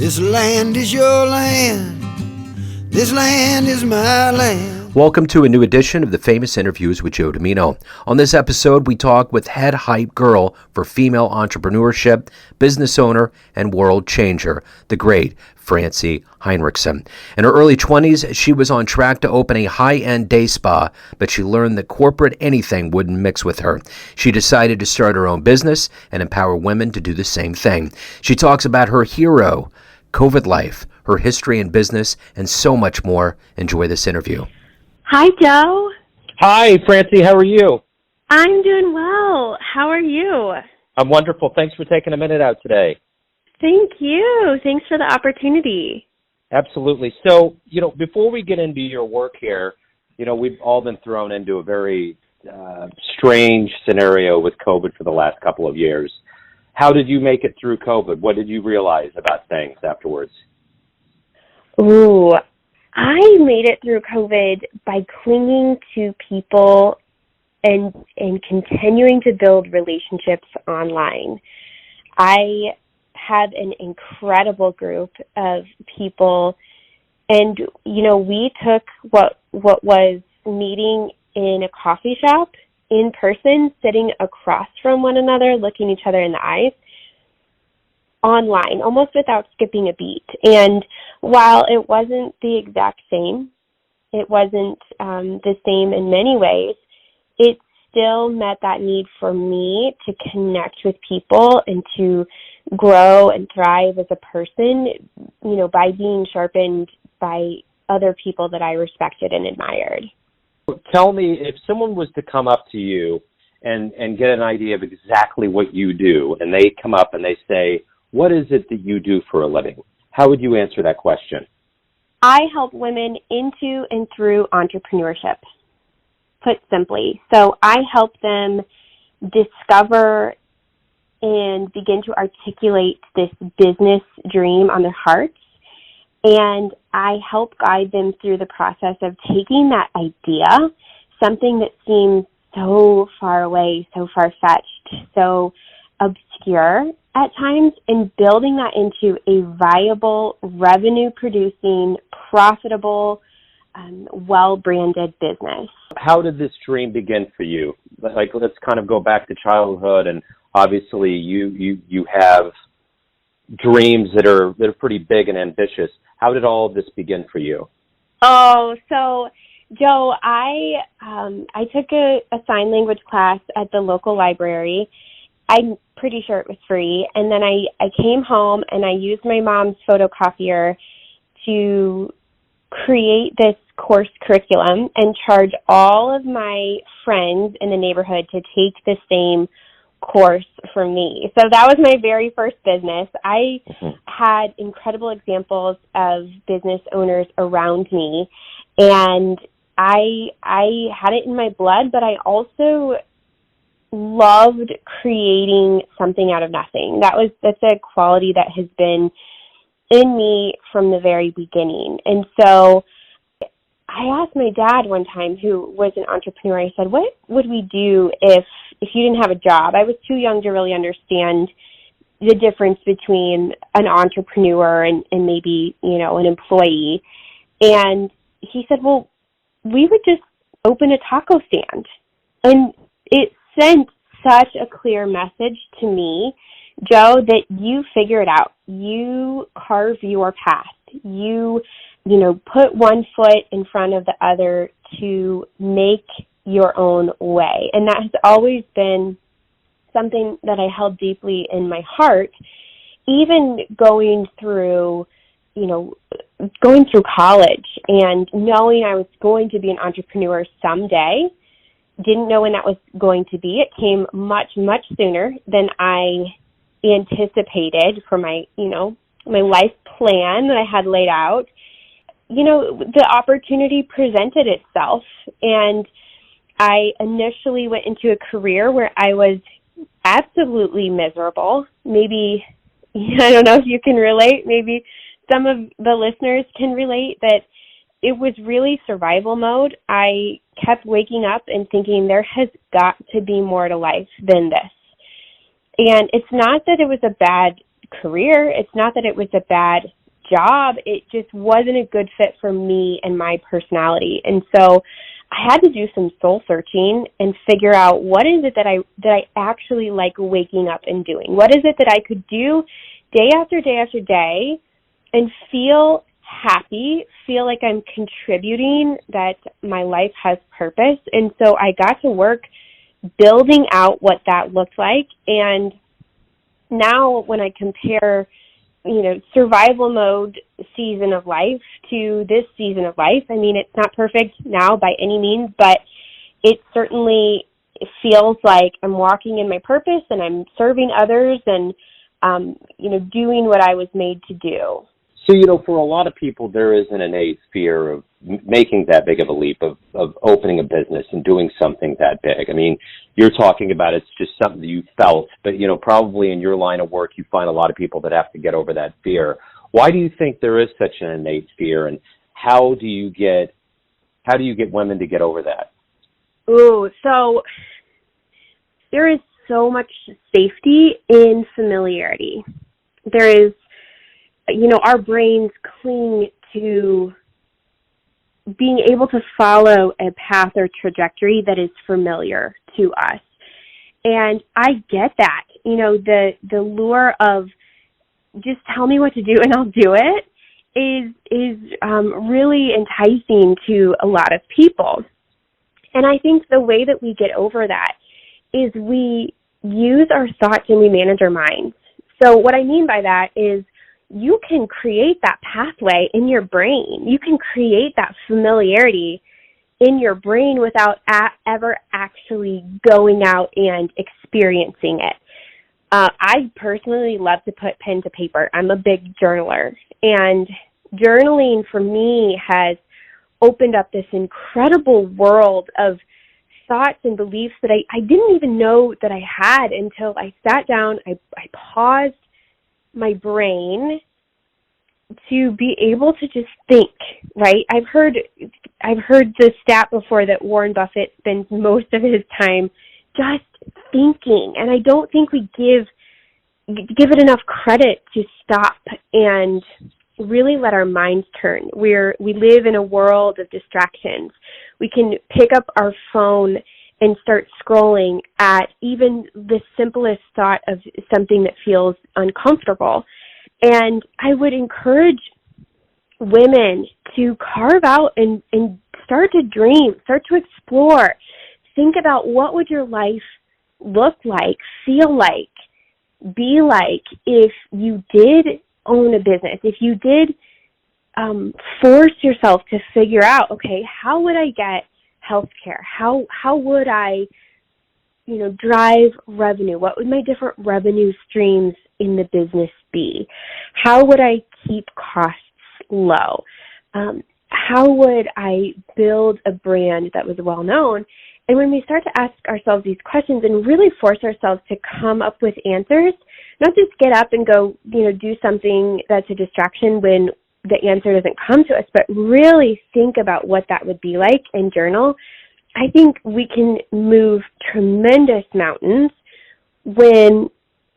This land is your land. This land is my land. Welcome to a new edition of the Famous Interviews with Joe Dimino. On this episode, we talk with head hype girl for female entrepreneurship, business owner, and world changer, the great Francie Hinrichsen. In her early 20s, she was on track to open a high-end day spa, but she learned that corporate anything wouldn't mix with her. She decided to start her own business and empower women to do the same thing. She talks about her hero, COVID life, her history in business, and so much more. Enjoy this interview. Hi, Joe. Hi, Francie. How are you? I'm doing well. How are you? I'm wonderful. Thanks for taking a minute out today. Thank you. Thanks for the opportunity. Absolutely. So, before we get into your work here, we've all been thrown into a very strange scenario with COVID for the last couple of years. How did you make it through COVID? What did you realize about things afterwards? Ooh, I made it through COVID by clinging to people and continuing to build relationships online. I had an incredible group of people, and we took what was meeting in a coffee shop in person, sitting across from one another, looking each other in the eyes, online, almost without skipping a beat. And while it wasn't the exact same, it wasn't the same in many ways, it still met that need for me to connect with people and to grow and thrive as a person, by being sharpened by other people that I respected and admired. Tell me, if someone was to come up to you and get an idea of exactly what you do, and they come up and they say, what is it that you do for a living? How would you answer that question? I help women into and through entrepreneurship, put simply. So I help them discover and begin to articulate this business dream on their hearts. And I help guide them through the process of taking that idea, something that seems so far away, so far-fetched, so obscure at times, and building that into a viable, revenue-producing, profitable, well-branded business. How did this dream begin for you? Let's kind of go back to childhood, and obviously you have dreams that are pretty big and ambitious. How did all of this begin for you? Oh, so Joe, I took a sign language class at the local library. I'm pretty sure it was free. And then I came home and I used my mom's photocopier to create this course curriculum and charge all of my friends in the neighborhood to take the same course for me. So that was my very first business. I had incredible examples of business owners around me, and I had it in my blood, but I also loved creating something out of nothing. That's a quality that has been in me from the very beginning. And so I asked my dad one time, who was an entrepreneur, I said, what would we do if you didn't have a job? I was too young to really understand the difference between an entrepreneur and maybe, an employee. And he said, well, we would just open a taco stand. And it sent such a clear message to me, Joe, that you figure it out. You carve your path. You put one foot in front of the other to make your own way. And that has always been something that I held deeply in my heart, even going through college and knowing I was going to be an entrepreneur someday. Didn't know when that was going to be. It came much, much sooner than I anticipated for my life plan that I had laid out. The opportunity presented itself, and I initially went into a career where I was absolutely miserable. Maybe, I don't know if you can relate, maybe some of the listeners can relate, that it was really survival mode. I kept waking up and thinking there has got to be more to life than this. And it's not that it was a bad career. It's not that it was a bad job. It just wasn't a good fit for me and my personality. And so I had to do some soul searching and figure out what is it that I actually like waking up and doing. What is it that I could do day after day after day and feel happy, feel like I'm contributing, that my life has purpose. And so I got to work building out what that looked like. And now when I compare, survival mode season of life to this season of life, I mean, it's not perfect now by any means, but it certainly feels like I'm walking in my purpose and I'm serving others and, doing what I was made to do. So, for a lot of people, there is an innate fear of making that big of a leap, of opening a business and doing something that big. I mean, you're talking about it's just something that you felt, but, probably in your line of work, you find a lot of people that have to get over that fear. Why do you think there is such an innate fear, and how do you get women to get over that? Ooh, so there is so much safety in familiarity. There is, our brains cling to being able to follow a path or trajectory that is familiar to us. And I get that, the lure of just tell me what to do and I'll do it is really enticing to a lot of people. And I think the way that we get over that is we use our thoughts and we manage our minds. So what I mean by that is you can create that pathway in your brain. You can create that familiarity in your brain without ever actually going out and experiencing it. I personally love to put pen to paper. I'm a big journaler, and journaling for me has opened up this incredible world of thoughts and beliefs that I didn't even know that I had until I sat down, I paused my brain to be able to just think, right? I've heard the stat before that Warren Buffett spends most of his time just thinking, and I don't think we give it enough credit to stop and really let our minds turn. We live in a world of distractions. We can pick up our phone and start scrolling at even the simplest thought of something that feels uncomfortable. And I would encourage women to carve out and start to dream, start to explore. Think about what would your life look like, feel like, be like if you did own a business, if you did force yourself to figure out, okay, how would I get healthcare? How would I, drive revenue? What would my different revenue streams in the business be? How would I keep costs low? How would I build a brand that was well known? And when we start to ask ourselves these questions and really force ourselves to come up with answers, not just get up and go, do something that's a distraction when the answer doesn't come to us, but really think about what that would be like and journal, I think we can move tremendous mountains when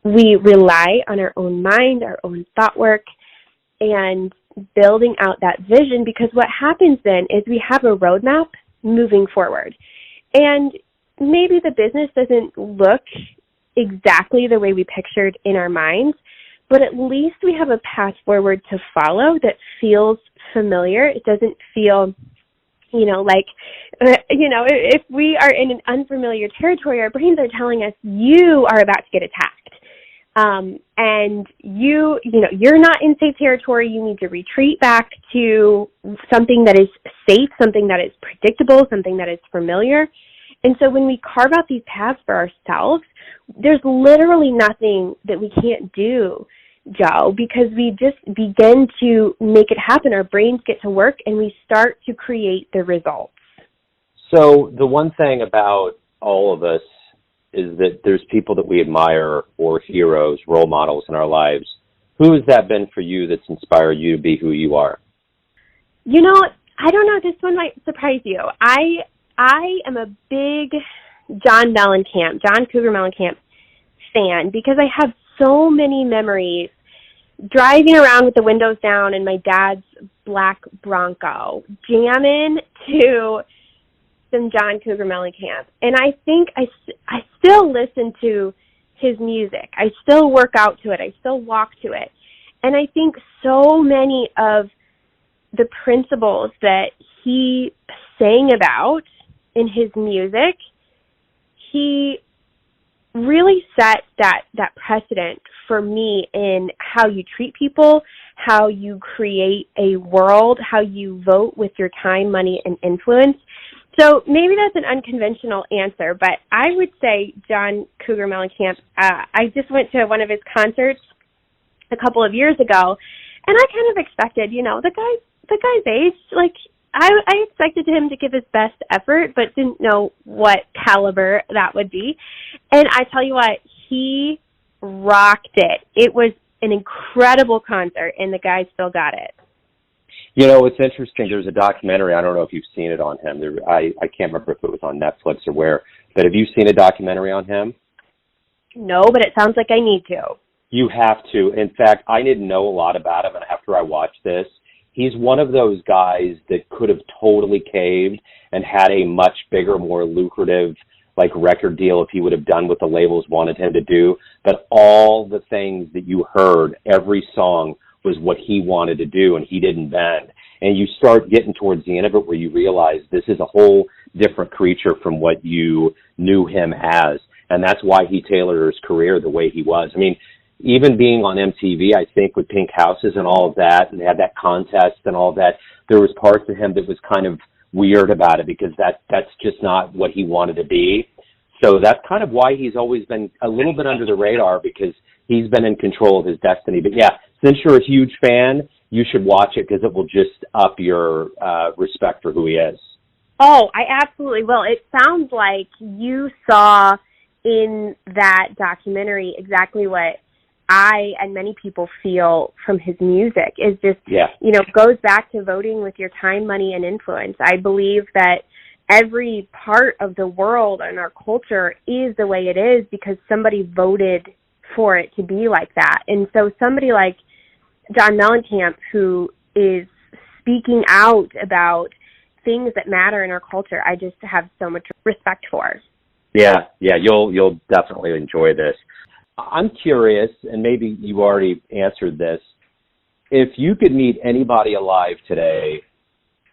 we rely on our own mind, our own thought work, and building out that vision, because what happens then is we have a roadmap moving forward. And maybe the business doesn't look exactly the way we pictured in our minds, but at least we have a path forward to follow that feels familiar. It doesn't feel, if we are in an unfamiliar territory, our brains are telling us you are about to get attacked. And you're not in safe territory. You need to retreat back to something that is safe, something that is predictable, something that is familiar. And so when we carve out these paths for ourselves, there's literally nothing that we can't do, Joe, because we just begin to make it happen. Our brains get to work and we start to create the results. So the one thing about all of us is that there's people that we admire or heroes, role models in our lives. Who has that been for you that's inspired you to be who you are? I don't know. This one might surprise you. I am a big John Cougar Mellencamp fan because I have so many memories driving around with the windows down in my dad's black Bronco, jamming to some John Cougar Mellencamp. And I think I still listen to his music. I still work out to it. I still walk to it. And I think so many of the principles that he sang about in his music, he really set that precedent for me in how you treat people, how you create a world, how you vote with your time, money, and influence. So maybe that's an unconventional answer, but I would say John Cougar Mellencamp. I just went to one of his concerts a couple of years ago, and I kind of expected, the guy's age, like I expected him to give his best effort, but didn't know what caliber that would be. And I tell you what, he rocked it. It was an incredible concert, and the guy still got it. It's interesting. There's a documentary. I don't know if you've seen it on him. I can't remember if it was on Netflix or where. But have you seen a documentary on him? No, but it sounds like I need to. You have to. In fact, I didn't know a lot about him, and after I watched this, he's one of those guys that could have totally caved and had a much bigger, more lucrative record deal if he would have done what the labels wanted him to do. But all the things that you heard, every song was what he wanted to do, and he didn't bend. And you start getting towards the end of it where you realize this is a whole different creature from what you knew him as. And that's why he tailored his career the way he was. I mean, even being on MTV, I think, with Pink Houses and all of that, and they had that contest and all that, there was parts of him that was kind of weird about it because that's just not what he wanted to be. So that's kind of why he's always been a little bit under the radar, because he's been in control of his destiny. But yeah, since you're a huge fan, you should watch it because it will just up your respect for who he is. Oh, I absolutely will. It sounds like you saw in that documentary exactly what I and many people feel from his music is just, goes back to voting with your time, money, and influence. I believe that every part of the world and our culture is the way it is because somebody voted for it to be like that. And so somebody like John Mellencamp, who is speaking out about things that matter in our culture, I just have so much respect for. Yeah, you'll definitely enjoy this. I'm curious, and maybe you already answered this, if you could meet anybody alive today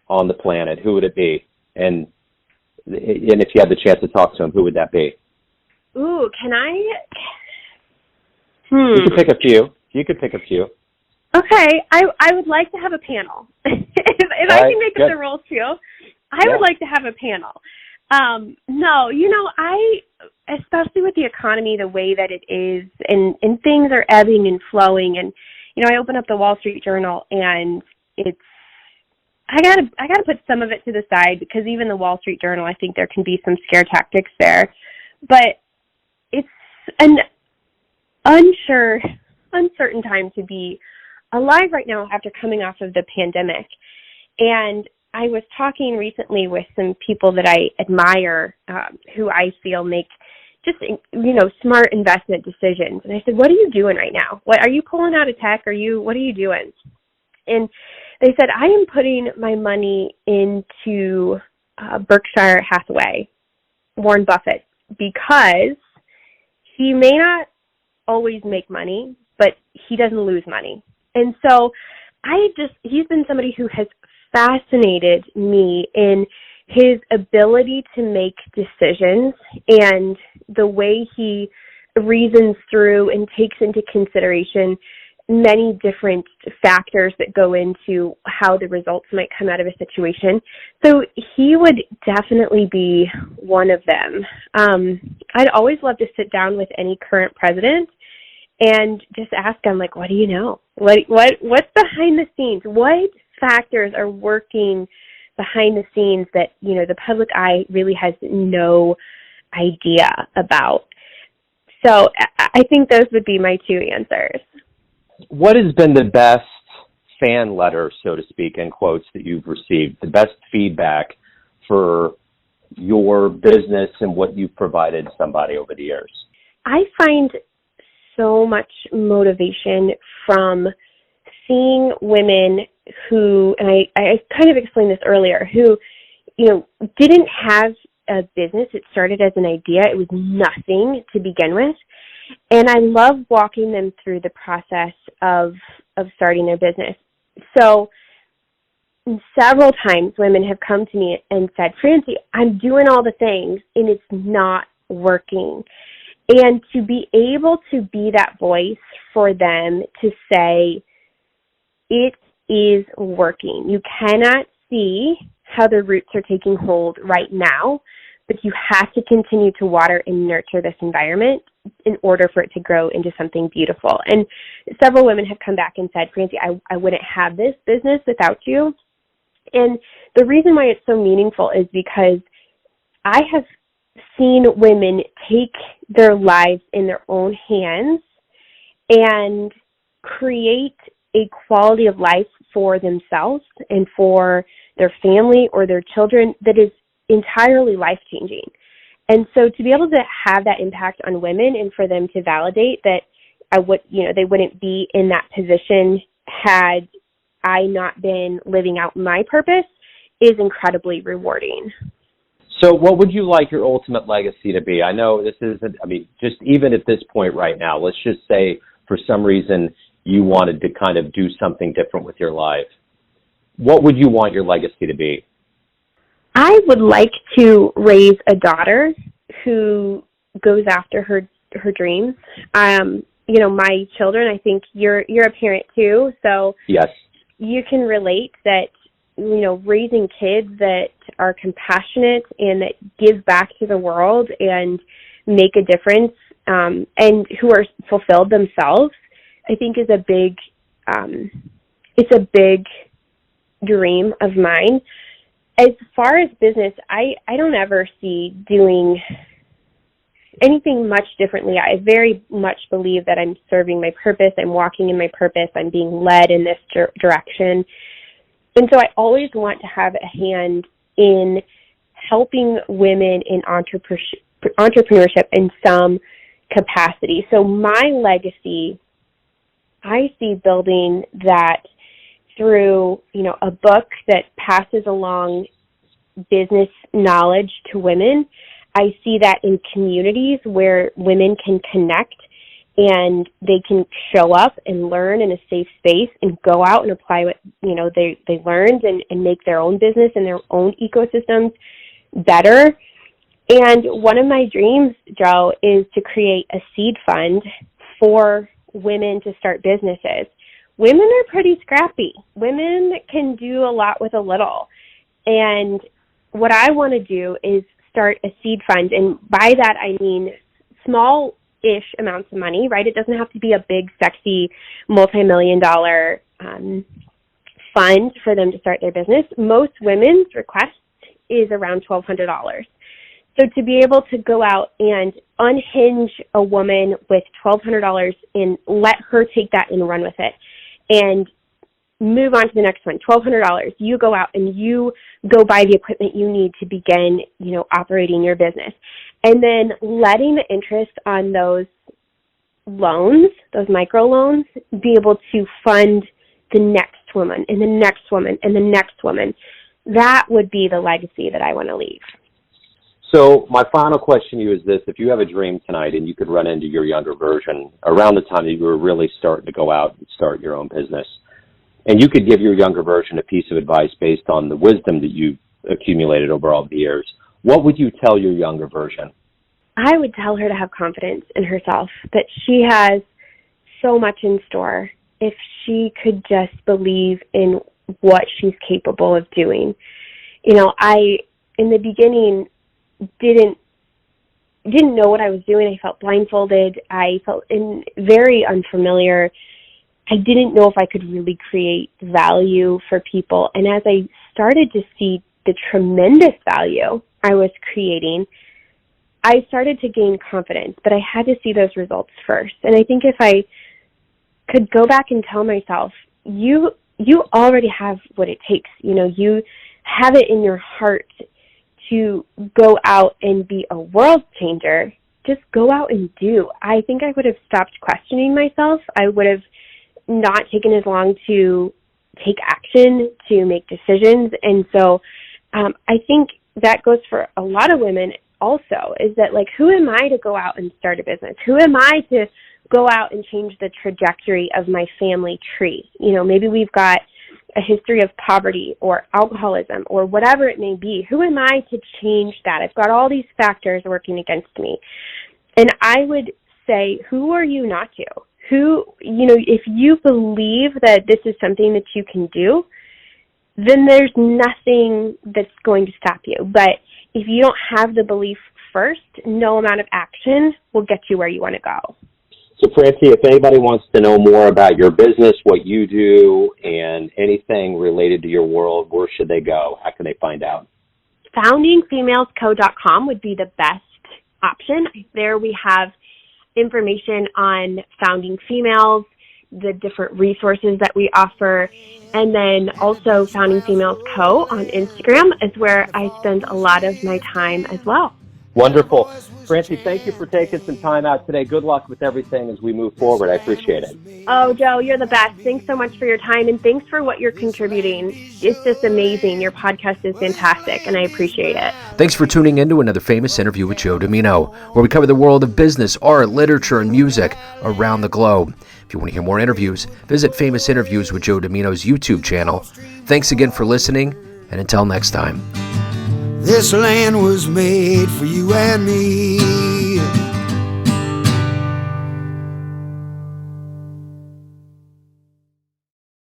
on the planet, who would it be? And if you had the chance to talk to him, who would that be? Ooh, can I? You could pick a few. Okay, I would like to have a panel. if I can make up the rules too, I would like to have a panel. No, especially with the economy the way that it is, and things are ebbing and flowing, and I open up the Wall Street Journal, and I gotta put some of it to the side because even the Wall Street Journal, I think there can be some scare tactics there, but it's an uncertain time to be alive right now after coming off of the pandemic. And I was talking recently with some people that I admire, who I feel make just, smart investment decisions. And I said, what are you doing right now? What are you pulling out of tech? What are you doing? And they said, I am putting my money into Berkshire Hathaway, Warren Buffett, because he may not always make money, but he doesn't lose money. And so he's been somebody who has fascinated me in his ability to make decisions and the way he reasons through and takes into consideration many different factors that go into how the results might come out of a situation. So he would definitely be one of them. I'd always love to sit down with any current president and just ask them, what do you know? What's behind the scenes? What factors are working behind the scenes that, the public eye really has no idea about? So I think those would be my two answers. What has been the best fan letter, so to speak, in quotes, that you've received, the best feedback for your business and what you've provided somebody over the years? I find so much motivation from seeing women who, and I kind of explained this earlier, who, didn't have a business. It started as an idea. It was nothing to begin with. And I love walking them through the process of starting their business. So several times women have come to me and said, Francie, I'm doing all the things and it's not working. And to be able to be that voice for them to say, it is working. You cannot see how the roots are taking hold right now, but you have to continue to water and nurture this environment in order for it to grow into something beautiful. And several women have come back and said, Francie, I wouldn't have this business without you. And the reason why it's so meaningful is because I have seen women take their lives in their own hands and create a quality of life for themselves and for their family or their children that is entirely life-changing. And so to be able to have that impact on women and for them to validate that they wouldn't be in that position had I not been living out my purpose is incredibly rewarding. So what would you like your ultimate legacy to be? I know this isn't, just even at this point right now, let's just say for some reason you wanted to kind of do something different with your life. What would you want your legacy to be? I would like to raise a daughter who goes after her dreams. My children, I think you're a parent too, so yes, you can relate that, raising kids that are compassionate and that give back to the world and make a difference, and who are fulfilled themselves, I think is a big dream of mine. As far as business, I don't ever see doing anything much differently. I very much believe that I'm serving my purpose. I'm walking in my purpose. I'm being led in this direction. And so I always want to have a hand in helping women in entrepreneurship in some capacity. So my legacy, I see building that through, a book that passes along business knowledge to women. I see that in communities where women can connect and they can show up and learn in a safe space and go out and apply what, they learned and make their own business and their own ecosystems better. And one of my dreams, Joe, is to create a seed fund for women to start businesses. Women are pretty scrappy. Women can do a lot with a little. And what I want to do is start a seed fund. And by that, I mean small-ish amounts of money, right? It doesn't have to be a big, sexy, multi-million-dollar fund for them to start their business. Most women's request is around $1,200. So to be able to go out and unhinge a woman with $1,200 and let her take that and run with it and move on to the next one, $1,200, you go out and you go buy the equipment you need to begin, operating your business. And then letting the interest on those loans, those micro loans, be able to fund the next woman and the next woman and the next woman. That would be the legacy that I want to leave. So my final question to you is this. If you have a dream tonight and you could run into your younger version around the time that you were really starting to go out and start your own business, and you could give your younger version a piece of advice based on the wisdom that you accumulated over all the years, what would you tell your younger version? I would tell her to have confidence in herself, that she has so much in store if she could just believe in what she's capable of doing. I, in the beginning, didn't know what I was doing. I felt blindfolded. I felt very unfamiliar. I didn't know if I could really create value for people. And as I started to see the tremendous value I was creating, I started to gain confidence, but I had to see those results first. And I think if I could go back and tell myself, you already have what it takes. You have it in your heart to go out and be a world changer. just go out and do. I think I would have stopped questioning myself. I would have not taken as long to take action, to make decisions. And so I think that goes for a lot of women also, is that, like, who am I to go out and start a business? Who am I to go out and change the trajectory of my family tree? You know, maybe we've got a history of poverty or alcoholism or whatever it may be. Who am I to change that? I've got all these factors working against me. And I would say, who are you not to? Who, you know, if you believe that this is something that you can do, then there's nothing that's going to stop you. But if you don't have the belief first, no amount of action will get you where you want to go. So, Francie, if anybody wants to know more about your business, what you do, and anything related to your world, where should they go? How can they find out? FoundingFemalesCo.com would be the best option. There we have information on founding females, the different resources that we offer, and then also Founding Females Co. on Instagram is where I spend a lot of my time as well. Wonderful. Francie, thank you for taking some time out today. Good luck with everything as we move forward. I appreciate it. Oh, Joe, you're the best. Thanks so much for your time, and thanks for what you're contributing. It's just amazing. Your podcast is fantastic, and I appreciate it. Thanks for tuning in to another famous interview with Joe Dimino, where we cover the world of business, art, literature, and music around the globe. If you want to hear more interviews, visit Famous Interviews with Joe Dimino's YouTube channel. Thanks again for listening, and until next time. This land was made for you and me.